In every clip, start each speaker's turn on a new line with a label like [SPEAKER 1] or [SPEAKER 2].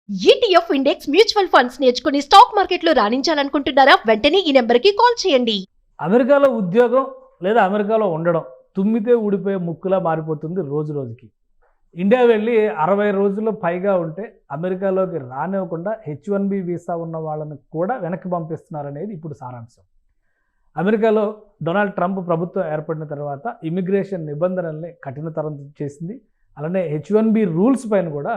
[SPEAKER 1] ETF index mutual funds నేర్చుకుని stock మార్కెట్లో రాణించాలనుకుంటున్నారా? వెంటనే ఈ నెంబర్కి కాల్ చేయండి.
[SPEAKER 2] అమెరికాలో ఉద్యోగం లేదా అమెరికాలో ఉండడం తుమ్మితే ఊడిపోయే ముక్కులా మారిపోతుంది రోజు రోజుకి. ఇండియా వెళ్ళి 60 రోజుల్లో పైగా ఉంటే అమెరికాలోకి రానివ్వకుండా H1B వీసా ఉన్న వాళ్ళని కూడా వెనక్కి పంపిస్తున్నారనేది ఇప్పుడు సారాంశం. అమెరికాలో డొనాల్డ్ ట్రంప్ ప్రభుత్వం ఏర్పడిన తర్వాత ఇమిగ్రేషన్ నిబంధనల్ని కఠినతరం చేసింది. అలానే H1B రూల్స్ పైన కూడా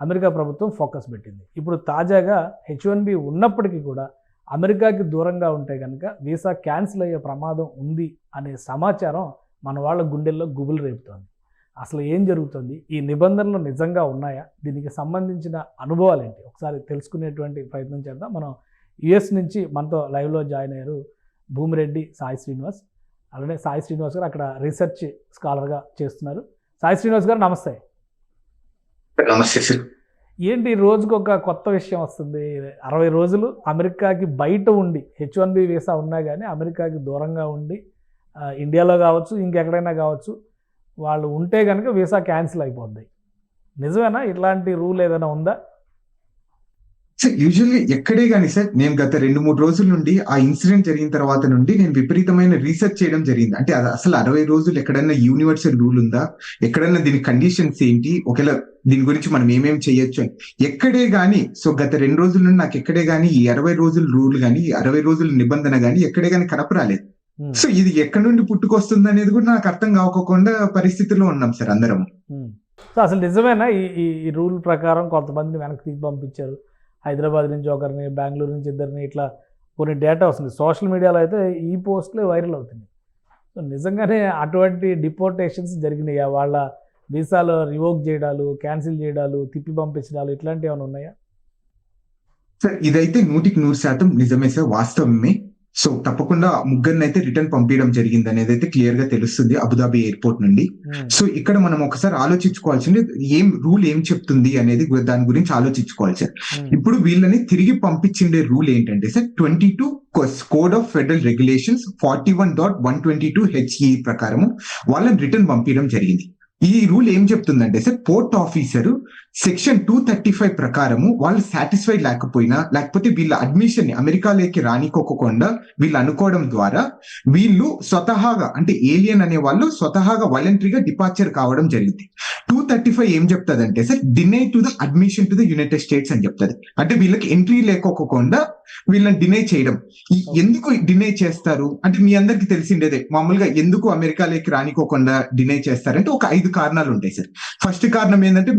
[SPEAKER 2] అమెరికా ప్రభుత్వం ఫోకస్ పెట్టింది. ఇప్పుడు తాజాగా H1B ఉన్నప్పటికీ కూడా అమెరికాకి దూరంగా ఉంటే కనుక వీసా క్యాన్సిల్ అయ్యే ప్రమాదం ఉంది అనే సమాచారం మన వాళ్ళ గుండెల్లో గుబులు రేపుతోంది. అసలు ఏం జరుగుతుంది? ఈ నిబంధనలు నిజంగా ఉన్నాయా? దీనికి సంబంధించిన అనుభవాలు ఏంటి? ఒకసారి తెలుసుకునేటువంటి ప్రయత్నం చేద్దాం. మనం యుఎస్ నుంచి మనతో లైవ్లో జాయిన్ అయ్యారు భూమిరెడ్డి సాయి శ్రీనివాస్. అలానే సాయి శ్రీనివాస్ గారు అక్కడ రీసెర్చ్ స్కాలర్గా చేస్తున్నారు. సాయి శ్రీనివాస్ గారు నమస్తే.
[SPEAKER 3] నమస్తే సార్.
[SPEAKER 2] ఏంటి రోజుకు ఒక కొత్త విషయం వస్తుంది. 60 రోజులు అమెరికాకి బయట ఉండి H1B వీసా ఉన్నా కానీ అమెరికాకి దూరంగా ఉండి ఇండియాలో కావచ్చు ఇంకెక్కడైనా కావచ్చు వాళ్ళు ఉంటే కనుక వీసా క్యాన్సిల్ అయిపోద్ది. నిజమేనా? ఇట్లాంటి రూల్ ఏదైనా ఉందా?
[SPEAKER 3] సార్ యూజువల్లీ ఎక్కడే కానీ సార్ నేను గత 2-3 రోజుల నుండి ఆ ఇన్సిడెంట్ జరిగిన తర్వాత నుండి నేను విపరీతమైన రీసెర్చ్ చేయడం జరిగింది. అంటే అది అసలు 60 రోజులు ఎక్కడైనా యూనివర్సల్ రూల్ ఉందా, ఎక్కడైనా దీని కండిషన్స్ ఏంటి, ఒకవేళ దీని గురించి మనం ఏమేం చేయొచ్చు అని ఎక్కడే కానీ. సో గత 2 రోజుల నుండి నాకు ఎక్కడే కానీ ఈ 60 రోజుల రూల్ కానీ ఈ 60 రోజుల నిబంధన కానీ ఎక్కడే కానీ కనపరాలేదు. సో ఇది ఎక్కడి నుండి పుట్టుకొస్తుంది అనేది కూడా నాకు అర్థం కాకుండా పరిస్థితిలో ఉన్నాం సార్ అందరం.
[SPEAKER 2] సో అసలు నిజమేనా ఈ రూల్ ప్రకారం కొంతమందిని వెనక్కి తీసి పంపించారు? హైదరాబాద్ నుంచి ఒకరిని, బెంగళూరు నుంచి ఇద్దరిని, ఇట్లా కొన్ని డేటా వస్తుంది. సోషల్ మీడియాలో అయితే ఈ పోస్టులే వైరల్ అవుతుంది. సో నిజంగానే అటువంటి డిపోర్టేషన్స్ జరిగినాయా? వాళ్ళ వీసాలో రివోక్ చేయడాలు, క్యాన్సిల్ చేయడాలు, తిప్పి పంపించడాలు ఇట్లాంటివి ఏమైనా ఉన్నాయా?
[SPEAKER 3] సార్ ఇదైతే 100% నిజమే సార్, వాస్తవమే. సో తప్పకుండా ముగ్గురిని అయితే రిటర్న్ పంపించడం జరిగింది అనేది అయితే క్లియర్ గా తెలుస్తుంది అబుదాబి ఎయిర్పోర్ట్ నుండి. సో ఇక్కడ మనం ఒకసారి ఆలోచించుకోవాల్సింది రూల్ ఏం చెప్తుంది అనేది దాని గురించి ఆలోచించుకోవాలి సార్. ఇప్పుడు వీళ్ళని తిరిగి పంపించిండే రూల్ ఏంటంటే sir 22 code of federal regulations 41.122 HE ప్రకారము వాళ్ళని రిటర్న్ పంపించడం జరిగింది. ఈ రూల్ ఏం చెప్తుందంటే సార్ పోర్ట్ ఆఫీసరు సెక్షన్ 235 ప్రకారము వాళ్ళు సాటిస్ఫైడ్ లేకపోయినా, లేకపోతే వీళ్ళ అడ్మిషన్ ని అమెరికాలోకి రానికోకుండా వీళ్ళు అనుకోవడం ద్వారా వీళ్ళు స్వతహాగా అంటే ఏలియన్ అనే వాళ్ళు స్వతహాగా వాలంటరీగా డిపార్చర్ కావడం జరిగింది. 235 ఏం చెప్తుందంటే sir deny to the admission to the United states అని చెప్తుంది. అంటే వీళ్ళకి ఎంట్రీ లేకోకుండా వీళ్ళని డినై చేయడం. ఎందుకు డినై చేస్తారు అంటే మీ అందరికి తెలిసిండేదే, మామూలుగా ఎందుకు అమెరికాలోకి రానికోకుండా డినై చేస్తారంటే ఒక 5 కారణాలు ఉంటాయి సార్. ఫస్ట్ కారణం ఏంటంటే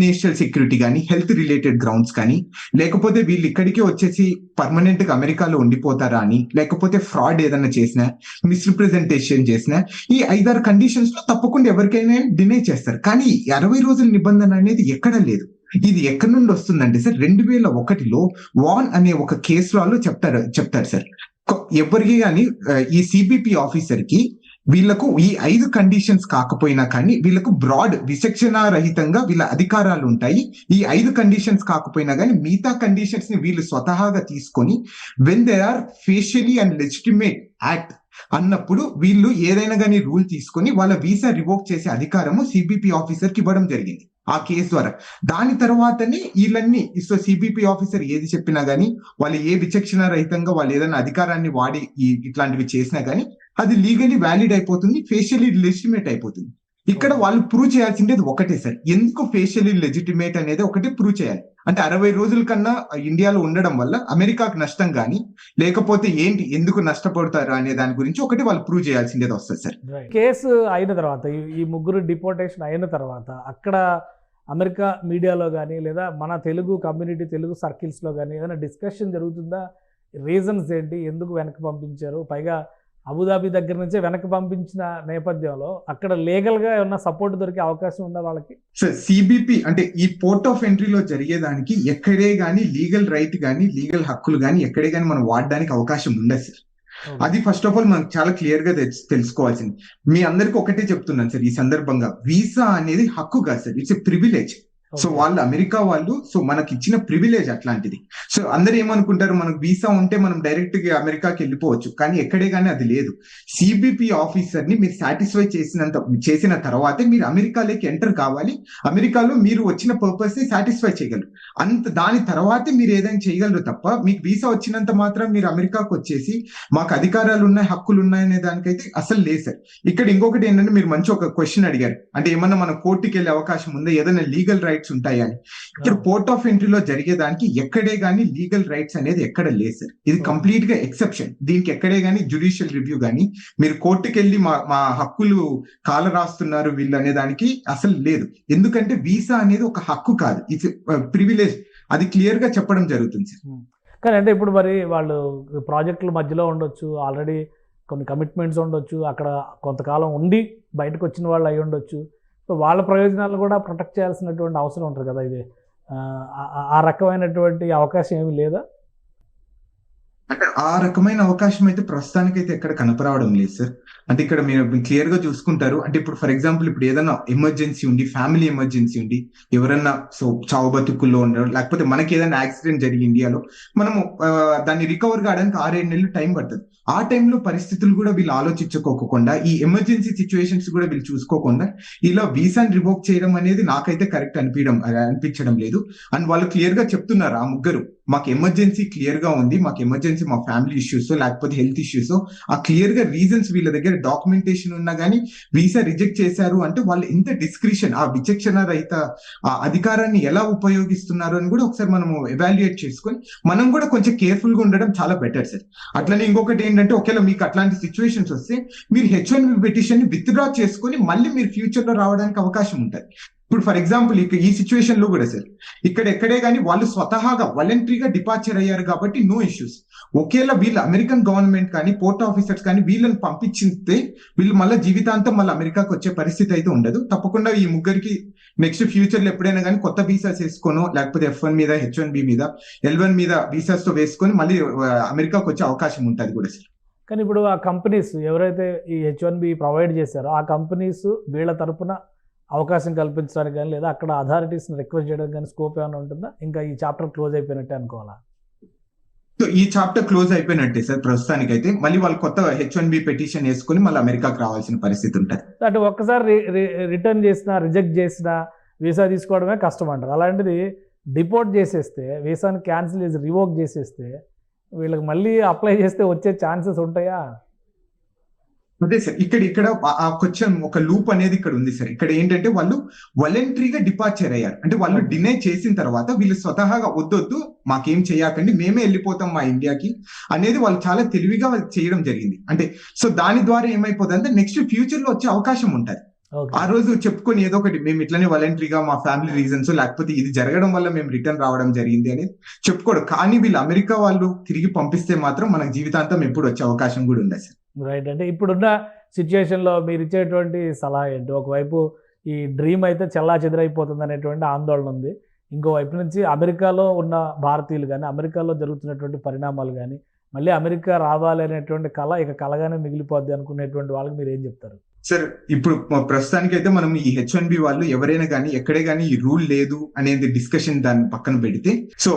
[SPEAKER 3] నేషనల్ సెక్యూరిటీ కానీ, హెల్త్ రిలేటెడ్ గ్రౌండ్స్ కానీ, లేకపోతే వీళ్ళు ఇక్కడికే వచ్చేసి పర్మనెంట్ గా అమెరికాలో ఉండిపోతారా అని, లేకపోతే ఫ్రాడ్ ఏదైనా చేసినా, మిస్రిప్రజెంటేషన్ చేసినా, ఈ 5-6 కండిషన్స్ లో తప్పకుండా ఎవరికైనా డినై చేస్తారు. కానీ 60 రోజుల నిబంధన అనేది ఎక్కడ లేదు. ఇది ఎక్కడి నుండి వస్తుందంటే సార్ 2001లో వాన్ అనే ఒక కేసులో చెప్తారు సార్. ఎవరికి కానీ ఈ సిబిపి ఆఫీసర్ కి వీళ్ళకు ఈ 5 కండిషన్స్ కాకపోయినా కానీ వీళ్ళకు బ్రాడ్ విచక్షణ రహితంగా వీళ్ళ అధికారాలు ఉంటాయి. ఈ 5 కండిషన్స్ కాకపోయినా కానీ మిగతా కండిషన్స్ ని వీళ్ళు స్వతహాగా తీసుకొని when they are facially and legitimate act అన్నప్పుడు వీళ్ళు ఏదైనా కానీ రూల్ తీసుకొని వాళ్ళ వీసా రివోక్ చేసే అధికారము సిబిపి ఆఫీసర్ కి ఇవ్వడం జరిగింది ఆ కేసు ద్వారా. దాని తర్వాతనే వీళ్ళన్ని సిబిపి ఆఫీసర్ ఏది చెప్పినా గానీ, వాళ్ళు ఏ విచక్షణ రహితంగా వాళ్ళు ఏదైనా అధికారాన్ని వాడి ఇట్లాంటివి చేసినా గానీ అది లీగలీ వ్యాలిడ్ అయిపోతుంది, ఫేషియలీ లెజిటిమేట్ అయిపోతుంది. ఇక్కడ వాళ్ళు ప్రూవ్ చేయాల్సిందేది ఒకటే సార్, ఎందుకు ఫేషియలీ లెజిటిమేట్ అనేది ఒకటే ప్రూవ్ చేయాలి. అంటే 60 రోజుల కన్నా ఇండియాలో ఉండడం వల్ల అమెరికాకు నష్టం కానీ, లేకపోతే ఏంటి ఎందుకు నష్టపడతారు అనే దాని గురించి ఒకటి వాళ్ళు ప్రూవ్ చేయాల్సిందేది వస్తుంది సార్.
[SPEAKER 2] కేసు అయిన తర్వాత ఈ ముగ్గురు డిపోర్టేషన్ అయిన తర్వాత అక్కడ అమెరికా మీడియాలో కానీ లేదా మన తెలుగు కమ్యూనిటీ, తెలుగు సర్కిల్స్లో కానీ ఏదైనా డిస్కషన్ జరుగుతుందా? రీజన్స్ ఏంటి, ఎందుకు వెనక్కి పంపించారు? పైగా అబుదాబి దగ్గర నుంచే వెనక్కి పంపించిన నేపథ్యంలో అక్కడ లీగల్గా ఏమన్నా సపోర్ట్ దొరికే అవకాశం ఉందా వాళ్ళకి?
[SPEAKER 3] సార్ సిబిపి అంటే ఈ పోర్ట్ ఆఫ్ ఎంట్రీలో జరిగేదానికి ఎక్కడే గానీ లీగల్ రైట్ కానీ లీగల్ హక్కులు కానీ ఎక్కడే కానీ మనం వాడడానికి అవకాశం ఉండదు సార్. అది ఫస్ట్ ఆఫ్ ఆల్ మనకు చాలా క్లియర్ గా తెలుసుకోవాల్సింది. మీ అందరికి ఒకటే చెప్తున్నాను సార్ ఈ సందర్భంగా, వీసా అనేది హక్కు కాదు sir, it's a privilege. So వాళ్ళు అమెరికా వాళ్ళు, సో మనకి ఇచ్చిన ప్రివిలేజ్ అట్లాంటిది. సో అందరు ఏమనుకుంటారు, మనకు వీసా ఉంటే మనం డైరెక్ట్ గా అమెరికాకి వెళ్ళిపోవచ్చు, కానీ ఎక్కడే కానీ అది లేదు. సిబిపి ఆఫీసర్ ని మీరు సాటిస్ఫై చేసిన తర్వాతే మీరు అమెరికాలోకి ఎంటర్ కావాలి. అమెరికాలో మీరు వచ్చిన పర్పస్ ని సాటిస్ఫై చేయగలరు. దాని తర్వాతే మీరు ఏదైనా చేయగలరు తప్ప మీకు వీసా వచ్చినంత మాత్రం మీరు అమెరికాకు వచ్చేసి మాకు అధికారాలు ఉన్నాయి, హక్కులు ఉన్నాయనే దానికైతే అసలు లేదు సార్. ఇక్కడ ఇంకొకటి ఏంటంటే, మీరు మంచి ఒక క్వశ్చన్ అడిగారు, అంటే ఏమన్నా మన కోర్టుకి వెళ్ళే అవకాశం ఉందా, ఏదైనా లీగల్ రైట్స్ ఉంటాయా అని. ఇక్కడ పోర్ట్ ఆఫ్ ఎంట్రీలో జరిగేదానికి ఎక్కడే గానీ లీగల్ రైట్స్ అనేది ఎక్కడ లేదు సార్. ఇది కంప్లీట్ గా ఎక్సెప్షన్. దీనికి ఎక్కడే గానీ జ్యుడిషియల్ రివ్యూ గానీ మీరు కోర్టుకి వెళ్ళి మా హక్కులు కాల రాస్తున్నారు వీళ్ళు అనే దానికి అసలు లేదు. ఎందుకంటే వీసా అనేది ఒక హక్కు కాదు, ఇట్స్ ప్రివిలేజ్. అది క్లియర్ గా చెప్పడం జరుగుతుంది సార్.
[SPEAKER 2] కానీ అంటే ఇప్పుడు మరి వాళ్ళు ప్రాజెక్టుల మధ్యలో ఉండొచ్చు, ఆల్రెడీ కొన్ని కమిట్మెంట్స్ ఉండొచ్చు, అక్కడ కొంతకాలం ఉండి బయటకు వచ్చిన వాళ్ళు అయి ఉండొచ్చు. సో వాళ్ళ ప్రయోజనాలు కూడా ప్రొటెక్ట్ చేయాల్సినటువంటి అవసరం ఉంటుంది కదా. ఇది ఆ రకమైనటువంటి అవకాశం ఏమీ లేదా?
[SPEAKER 3] అంటే ఆ రకమైన అవకాశం అయితే ప్రస్తుతానికైతే ఎక్కడ కనపరావడం లేదు సార్. అంటే ఇక్కడ మీరు క్లియర్ గా చూసుకుంటారు, అంటే ఇప్పుడు ఫర్ ఎగ్జాంపుల్ ఇప్పుడు ఏదైనా ఎమర్జెన్సీ ఉండి, ఫ్యామిలీ ఎమర్జెన్సీ ఉండి, ఎవరన్నా సో చావు బతుకుల్లో ఉండరు, లేకపోతే మనకి ఏదైనా యాక్సిడెంట్ జరిగి ఇండియాలో మనము దాన్ని రికవర్ కావడానికి 6-7 నెలలు టైం పడుతుంది. ఆ టైంలో పరిస్థితులు కూడా వీళ్ళు ఆలోచించుకోకుండా, ఈ ఎమర్జెన్సీ సిచ్యువేషన్స్ కూడా వీళ్ళు చూసుకోకుండా ఇలా వీసాని రివోక్ చేయడం అనేది నాకైతే కరెక్ట్ అనిపించడం లేదు. అండ్ వాళ్ళు క్లియర్ గా చెప్తున్నారు, ఆ ముగ్గురు, మాకు ఎమర్జెన్సీ క్లియర్ గా ఉంది, మాకు ఎమర్జెన్సీ మా ఫ్యామిలీ ఇష్యూస్ లేకపోతే హెల్త్ ఇష్యూస్, ఆ క్లియర్ గా రీజన్స్ వీళ్ళ దగ్గర డాక్యుమెంటేషన్ ఉన్నా గానీ వీసా రిజెక్ట్ చేశారు అంటే వాళ్ళు ఎంత డిస్క్రిషన్, ఆ విచక్షణ రహిత ఆ అధికారాన్ని ఎలా ఉపయోగిస్తున్నారు అని కూడా ఒకసారి మనము ఎవాల్యుయేట్ చేసుకొని మనం కూడా కొంచెం కేర్ఫుల్ గా ఉండడం చాలా బెటర్ సార్. అట్లనే ఇంకొకటి ఏంటంటే, ఒకవేళ మీకు అట్లాంటి సిచ్యువేషన్స్ వస్తే మీరు H1B పిటిషన్ ని విత్డ్రా చేసుకొని మళ్ళీ మీరు ఫ్యూచర్ లో రావడానికి అవకాశం ఉంటుంది. ఇప్పుడు ఫర్ ఎగ్జాంపుల్ ఈ సిచ్యువేషన్ లో కూడా సార్, ఇక్కడ ఎక్కడే కానీ వాళ్ళు స్వతహాగా వాలంటరీగా డిపార్చర్ అయ్యారు కాబట్టి నో ఇష్యూస్. ఒకేలా వీళ్ళు అమెరికన్ గవర్నమెంట్ కానీ పోర్ట్ ఆఫీసర్స్ కానీ వీళ్ళని పంపించితే వీళ్ళు మళ్ళీ జీవితాంతం మళ్ళీ అమెరికాకి వచ్చే పరిస్థితి అయితే ఉండదు. తప్పకుండా ఈ ముగ్గురికి నెక్స్ట్ ఫ్యూచర్ లో ఎప్పుడైనా కానీ కొత్త వీసాస్ వేసుకోనో, లేకపోతే F1 మీద, H1B మీద, L1 మీద వీసాస్ తో వేసుకొని మళ్ళీ అమెరికాకి వచ్చే అవకాశం ఉంటుంది కూడా సార్.
[SPEAKER 2] కానీ ఇప్పుడు ఆ కంపెనీస్ ఎవరైతే ఈ H1B ప్రొవైడ్ చేశారో ఆ కంపెనీస్ వీళ్ళ తరపున అవకాశం కల్పించడానికి కానీ, లేదా అక్కడ అథారిటీస్ని రిక్వెస్ట్ చేయడానికి కానీ స్కోప్ ఏమైనా ఉంటుందా? ఇంకా ఈ చాప్టర్ క్లోజ్ అయిపోయినట్టే అనుకోవాలా?
[SPEAKER 3] సో ఈ చాప్టర్ క్లోజ్ అయిపోయినట్టే సార్ ప్రస్తుతానికి అయితే. మళ్ళీ వాళ్ళు కొత్త H1B పిటిషన్ వేసుకుని మళ్ళీ అమెరికాకి రావాల్సిన పరిస్థితి ఉంటుంది.
[SPEAKER 2] అంటే ఒక్కసారి రిటర్న్ చేసినా, రిజెక్ట్ చేసినా వీసా తీసుకోవడమే కష్టం అంటారు. అలాంటిది డిపోర్ట్ చేసేస్తే, వీసాని క్యాన్సిల్ చేసి రివోక్ చేసేస్తే వీళ్ళకి మళ్ళీ అప్లై చేస్తే వచ్చే ఛాన్సెస్ ఉంటాయా?
[SPEAKER 3] అదే సార్, ఇక్కడ కొంచెం ఒక లూప్ అనేది ఇక్కడ ఉంది సార్. ఇక్కడ ఏంటంటే వాళ్ళు వాలంటరీగా డిపార్చర్ అయ్యారు, అంటే వాళ్ళు డినై చేసిన తర్వాత వీళ్ళు స్వతహాగా వద్దొద్దు మాకేం చేయకండి, మేమే వెళ్ళిపోతాం మా ఇండియాకి అనేది వాళ్ళు చాలా తెలివిగా చేయడం జరిగింది. అంటే సో దాని ద్వారా ఏమైపోతుంది అంటే నెక్స్ట్ ఫ్యూచర్ లో వచ్చే అవకాశం ఉంటుంది. ఆ రోజు చెప్పుకొని ఏదో ఒకటి మేము ఇట్లనే వాలంటరీగా మా ఫ్యామిలీ రీజన్స్ లేకపోతే ఇది జరగడం వల్ల మేము రిటర్న్ రావడం జరిగింది అనేది చెప్పుకోడు. కానీ వీళ్ళు అమెరికా వాళ్ళు తిరిగి పంపిస్తే మాత్రం మనకు జీవితాంతం ఎప్పుడు వచ్చే అవకాశం కూడా ఉంది సార్.
[SPEAKER 2] రైట్. అంటే ఇప్పుడున్న సిచ్యుయేషన్లో మీరు ఇచ్చేటువంటి సలహా ఏంటి? ఒకవైపు ఈ డ్రీమ్ అయితే చెల్లా చెదిరైపోతుంది అనేటువంటి ఆందోళన ఉంది, ఇంకోవైపు నుంచి అమెరికాలో ఉన్న భారతీయులు కానీ, అమెరికాలో జరుగుతున్నటువంటి పరిణామాలు కానీ, మళ్ళీ అమెరికా రావాలి అనేటువంటి కళ ఇక కలగానే మిగిలిపోద్ది అనుకునేటువంటి వాళ్ళకి మీరు ఏం చెప్తారు?
[SPEAKER 3] సార్ ఇప్పుడు ప్రస్తుతానికి అయితే మనం ఈ H1B వాళ్ళు ఎవరైనా కానీ ఎక్కడే కానీ ఈ రూల్ లేదు అనేది డిస్కషన్ దాన్ని పక్కన పెడితే, సో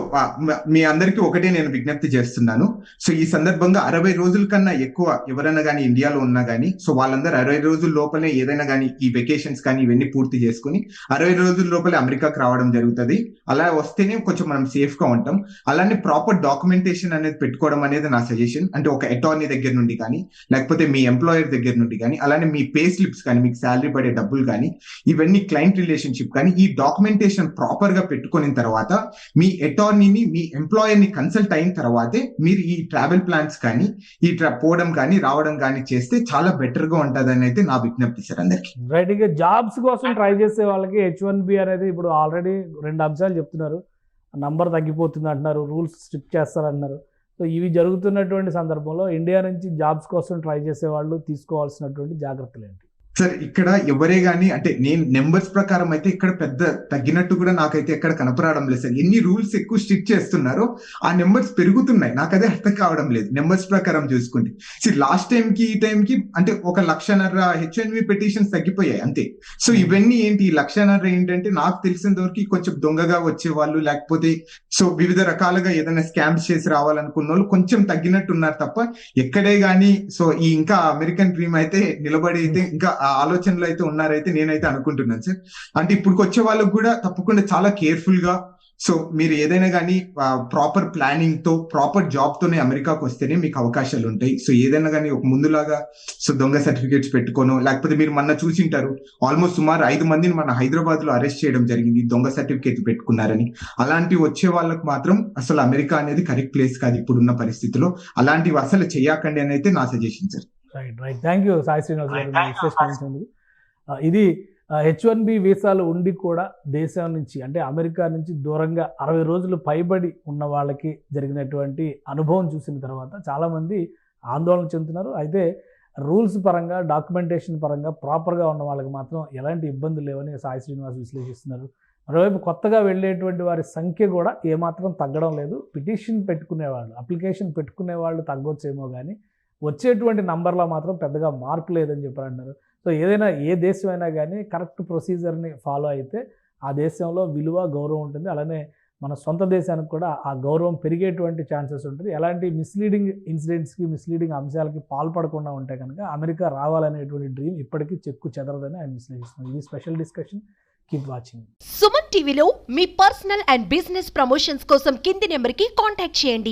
[SPEAKER 3] మీ అందరికీ ఒకటే నేను విజ్ఞప్తి చేస్తున్నాను. సో ఈ సందర్భంగా 60 రోజుల కన్నా ఎక్కువ ఎవరైనా కానీ ఇండియాలో ఉన్నా కానీ, సో వాళ్ళందరూ 60 రోజుల లోపలే ఏదైనా కానీ ఈ వెకేషన్స్ కానీ ఇవన్నీ పూర్తి చేసుకుని 60 రోజుల లోపలే అమెరికాకి రావడం జరుగుతుంది. అలా వస్తేనే కొంచెం మనం సేఫ్ గా ఉంటాం. అలానే ప్రాపర్ డాక్యుమెంటేషన్ అనేది పెట్టుకోవడం అనేది నా సజెషన్. అంటే ఒక అటార్నీ దగ్గర నుండి కానీ, లేకపోతే మీ ఎంప్లాయర్ దగ్గర నుండి కానీ, అలానే మీ పే స్లిప్స్ కానీ, మీకు శాలరీ పడే డబ్బులు కానీ, ఇవన్నీ క్లయింట్ రిలేషన్షిప్ కానీ, ఈ డాక్యుమెంటేషన్ ప్రాపర్ గా పెట్టుకున్న తర్వాత మీ అటార్నీని, మీ ఎంప్లాయర్ ని కన్సల్ట్ అయిన తర్వాతే మీరు ఈ ట్రావెల్ ప్లాన్స్ కానీ, ఈ పోవడం కానీ రావడం కానీ చేస్తే చాలా బెటర్ గా ఉంటుందని అయితే నా విజ్ఞప్తి సార్ అందరికి.
[SPEAKER 2] రైట్. ఇక జాబ్స్ కోసం ట్రై చేసే వాళ్ళకి H1B అనేది ఇప్పుడు ఆల్రెడీ 2 అంశాలు చెప్తున్నారు. నంబర్ తగ్గిపోతుంది అంటున్నారు, రూల్స్ స్ట్రిక్ట్ చేస్తారంటున్నారు. సో ఇవి జరుగుతున్నటువంటి సందర్భంలో ఇండియా నుంచి జాబ్స్ కోసం ట్రై చేసే వాళ్ళు తీసుకోవాల్సినటువంటి జాగ్రత్తలు ఏంటి?
[SPEAKER 3] సార్ ఇక్కడ ఎవరే గానీ అంటే నేను నెంబర్స్ ప్రకారం అయితే ఇక్కడ పెద్ద తగ్గినట్టు కూడా నాకైతే ఎక్కడ కనపడడం లేదు సార్. ఎన్ని రూల్స్ ఎక్కువ స్ట్రిక్ట్ చేస్తున్నారో ఆ నెంబర్స్ పెరుగుతున్నాయి. నాకు అదే అర్థం కావడం లేదు నెంబర్స్ ప్రకారం చూసుకుంటే. లాస్ట్ టైం కి ఈ టైం కి అంటే 1,50,000 H1B పిటిషన్స్ తగ్గిపోయాయి అంతే. సో ఇవన్నీ ఏంటి, 1,50,000 ఏంటంటే నాకు తెలిసినంత వరకు కొంచెం దొంగగా వచ్చే వాళ్ళు, లేకపోతే సో వివిధ రకాలుగా ఏదైనా స్కామ్స్ చేసి రావాలనుకున్న వాళ్ళు కొంచెం తగ్గినట్టున్నారు తప్ప ఎక్కడే గానీ సో ఈ ఇంకా అమెరికన్ డ్రీమ్ అయితే నిలబడి అయితే ఇంకా ఆ ఆలోచనలు అయితే ఉన్నారైతే నేనైతే అనుకుంటున్నాను సార్. అంటే ఇప్పుడు వచ్చే వాళ్ళకు కూడా తప్పకుండా చాలా కేర్ఫుల్ గా సో మీరు ఏదైనా కానీ ప్రాపర్ ప్లానింగ్ తో ప్రాపర్ జాబ్ తోనే అమెరికాకు వస్తేనే మీకు అవకాశాలు ఉంటాయి. సో ఏదైనా కానీ ఒక ముందులాగా సో దొంగ సర్టిఫికేట్స్ పెట్టుకోను, లేకపోతే మీరు మొన్న చూసింటారు ఆల్మోస్ట్ సుమారు 5 మందిని మన హైదరాబాద్ లో అరెస్ట్ చేయడం జరిగింది దొంగ సర్టిఫికేట్ పెట్టుకున్నారని. అలాంటి వచ్చే వాళ్ళకు మాత్రం అసలు అమెరికా అనేది కరెక్ట్ ప్లేస్ కాదు ఇప్పుడున్న పరిస్థితిలో. అలాంటివి అసలు చేయకండి అని అయితే నా suggestion sir.
[SPEAKER 2] Right thank you Sai Srinivas గారు. ఇది H1B వీసాలు ఉండి కూడా దేశం నుంచి అంటే అమెరికా నుంచి దూరంగా 60 రోజులు పైబడి ఉన్న వాళ్ళకి జరిగినటువంటి అనుభవం చూసిన తర్వాత చాలామంది ఆందోళన చెందుతున్నారు. అయితే రూల్స్ పరంగా డాక్యుమెంటేషన్ పరంగా ప్రాపర్గా ఉన్న వాళ్ళకి మాత్రం ఎలాంటి ఇబ్బందులు లేవని సాయి శ్రీనివాస్ విశ్లేషిస్తున్నారు. మరోవైపు కొత్తగా వెళ్ళేటువంటి వారి సంఖ్య కూడా ఏమాత్రం తగ్గడం లేదు. పిటిషన్ పెట్టుకునేవాళ్ళు, అప్లికేషన్ పెట్టుకునే వాళ్ళు తగ్గొచ్చేమో కానీ వచ్చేటువంటి నంబర్లో మాత్రం పెద్దగా మార్పు లేదని చెప్పి అంటున్నారు. సో ఏదైనా ఏ దేశం అయినా కానీ కరెక్ట్ ప్రొసీజర్ని ఫాలో అయితే ఆ దేశంలో విలువ గౌరవం ఉంటుంది. అలానే మన సొంత దేశానికి కూడా ఆ గౌరవం పెరిగేటువంటి ఛాన్సెస్ ఉంటుంది. ఎలాంటి మిస్లీడింగ్ ఇన్సిడెంట్స్కి మిస్లీడింగ్ అంశాలకి పాల్పడకుండా ఉంటే కనుక అమెరికా రావాలనేటువంటి డ్రీమ్ ఇప్పటికీ చెక్కు చెదరదని ఆయన విశ్లేషిస్తున్నారు. ఇది special discussion. Keep watching.
[SPEAKER 1] Suman టీవీలో మీ పర్సనల్ అండ్ బిజినెస్ ప్రమోషన్స్ కోసం కింది నెంబర్కి కాంటాక్ట్ చేయండి.